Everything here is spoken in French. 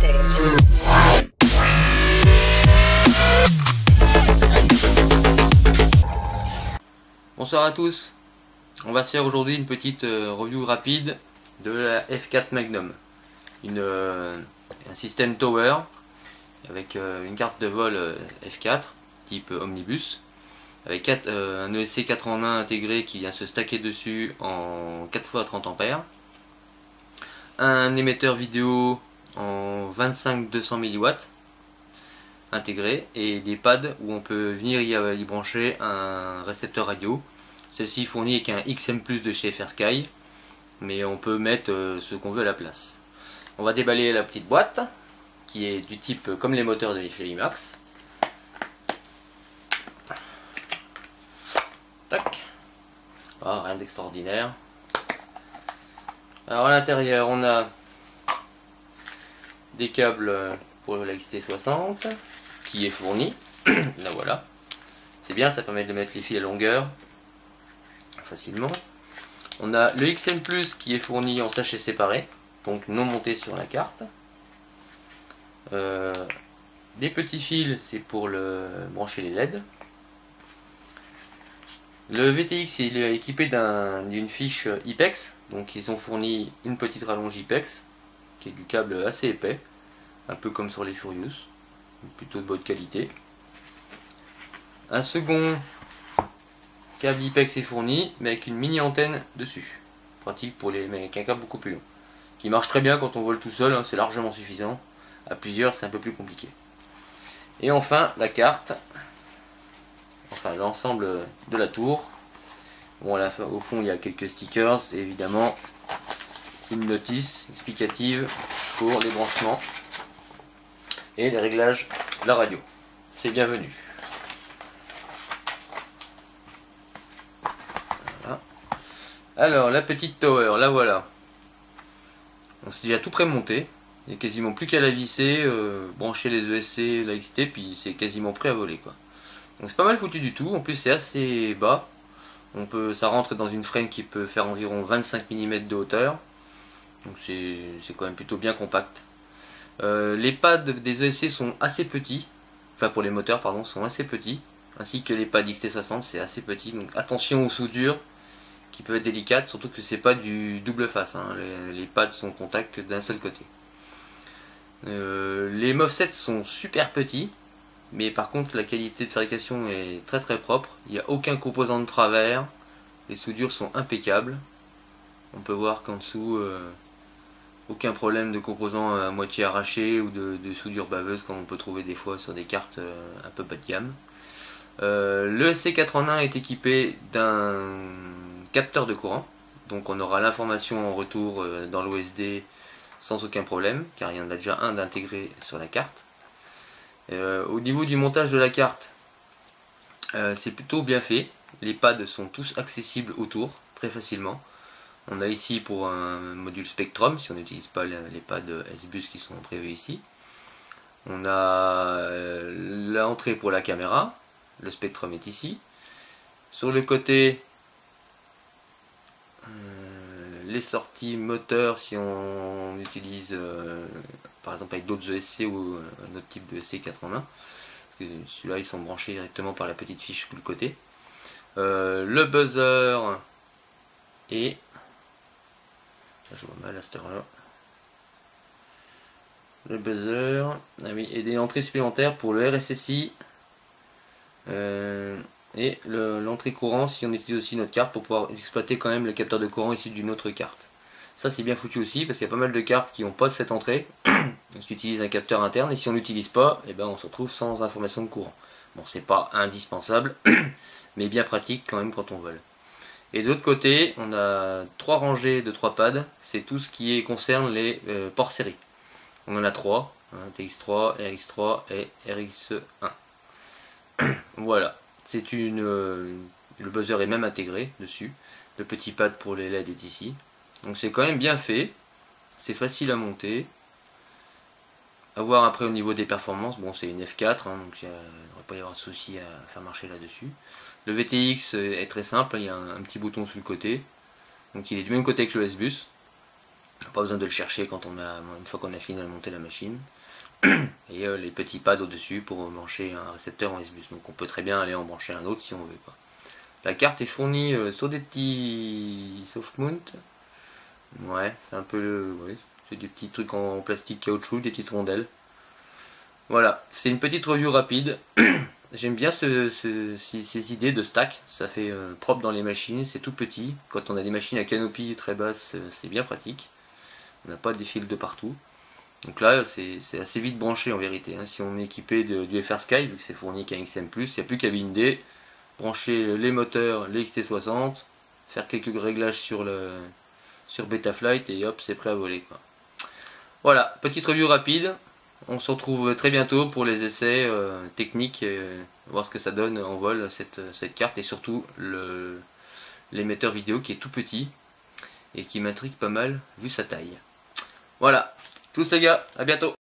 stage. Bonsoir à tous, on va faire aujourd'hui une petite review rapide de la F4 Magnum, un système Tower avec une carte de vol F4 type Omnibus avec un ESC 4 en 1 intégré qui vient se stacker dessus en 4 fois 30 ampères, un émetteur vidéo en 25-200 mW intégré et des pads où on peut venir y brancher un récepteur radio. Celle-ci fournie avec un XM+ de chez FR Sky, mais on peut mettre ce qu'on veut à la place. On va déballer la petite boîte qui est du type comme les moteurs de chez IMAX. Tac. Ah, rien d'extraordinaire. Alors à l'intérieur on a des câbles pour la XT60 qui est fourni. Là voilà. C'est bien, ça permet de mettre les fils à longueur facilement. On a le XM+ qui est fourni en sachet séparé, donc non monté sur la carte. Des petits fils, c'est pour brancher les LED. Le VTX il est équipé d'une fiche IPEX, donc ils ont fourni une petite rallonge IPEX qui est du câble assez épais, un peu comme sur les Furious, plutôt de bonne qualité. Un second câble IPEX est fourni, mais avec une mini antenne dessus, pratique pour mais avec un câble beaucoup plus long, qui marche très bien quand on vole tout seul, hein, c'est largement suffisant. À plusieurs c'est un peu plus compliqué. Et enfin la carte, enfin l'ensemble de la tour. Bon, au fond il y a quelques stickers et évidemment une notice explicative pour les branchements et les réglages de la radio. C'est bienvenu. Voilà. Alors la petite tower, la voilà. C'est déjà tout prémonté. Il n'y a quasiment plus qu'à la visser, brancher les ESC, la XT, puis c'est quasiment prêt à voler quoi. Donc c'est pas mal foutu du tout, en plus c'est assez bas. Ça rentre dans une frame qui peut faire environ 25 mm de hauteur. Donc c'est quand même plutôt bien compact. Les pads des ESC sont assez petits, enfin pour les moteurs pardon, sont assez petits, ainsi que les pads XT60 c'est assez petit, donc attention aux soudures qui peuvent être délicates, surtout que c'est pas du double face, hein. Les pads sont en contact que d'un seul côté. Les MOVSET sont super petits, mais par contre la qualité de fabrication est très très propre, il n'y a aucun composant de travers, les soudures sont impeccables, on peut voir qu'en dessous aucun problème de composants à moitié arrachés ou de soudure baveuse comme on peut trouver des fois sur des cartes un peu bas de gamme. Le SC4 en 1 est équipé d'un capteur de courant, donc on aura l'information en retour dans l'OSD sans aucun problème, car il y en a déjà un d'intégré sur la carte. Au niveau du montage de la carte, c'est plutôt bien fait, les pads sont tous accessibles autour, très facilement. On a ici pour un module Spectrum, si on n'utilise pas les pads S-Bus qui sont prévus ici. On a l'entrée pour la caméra, le Spectrum est ici. Sur le côté, les sorties moteurs si on utilise par exemple avec d'autres ESC ou un autre type de ESC 4 en 1. Celui-là ils sont branchés directement par la petite fiche sur le côté. Le buzzer et je vois mal à cette heure-là. Le buzzer, ah oui, et des entrées supplémentaires pour le RSSI et l'entrée courant si on utilise aussi notre carte pour pouvoir exploiter quand même le capteur de courant issu d'une autre carte. Ça c'est bien foutu aussi parce qu'il y a pas mal de cartes qui n'ont pas cette entrée, qui utilisent un capteur interne et si on l'utilise pas, et ben on se retrouve sans information de courant. Bon, c'est pas indispensable, mais bien pratique quand même quand on vole. Et de l'autre côté, on a 3 rangées de 3 pads, c'est tout ce qui concerne les ports série. On en a 3, hein, TX3, RX3 et RX1. Voilà, c'est le buzzer est même intégré dessus, le petit pad pour les LED est ici. Donc c'est quand même bien fait, c'est facile à monter. À voir après au niveau des performances, bon c'est une F4, hein, donc il ne devrait pas y avoir de souci à faire marcher là-dessus. Le VTX est très simple, il y a un petit bouton sur le côté, donc il est du même côté que le S-Bus. Pas besoin de le chercher quand une fois qu'on a fini de monter la machine. et les petits pads au-dessus pour brancher un récepteur en S-Bus. Donc on peut très bien aller en brancher un autre si on veut pas. La carte est fournie sur des petits soft mount. Ouais, c'est un peu ouais, c'est des petits trucs en plastique caoutchouc, des petites rondelles. Voilà, c'est une petite review rapide. J'aime bien ces idées de stack, ça fait propre dans les machines, c'est tout petit. Quand on a des machines à canopie très basse, c'est bien pratique. On n'a pas des fils de partout. Donc là, c'est assez vite branché en vérité. Hein. Si on est équipé du FR Sky, vu que c'est fourni qu'un XM+, il n'y a plus qu'à binder, brancher les moteurs, les XT60, faire quelques réglages sur Betaflight et hop, c'est prêt à voler, quoi. Voilà, petite review rapide. On se retrouve très bientôt pour les essais techniques, voir ce que ça donne en vol cette carte et surtout l'émetteur vidéo qui est tout petit et qui m'intrigue pas mal vu sa taille. Voilà, tous les gars, à bientôt.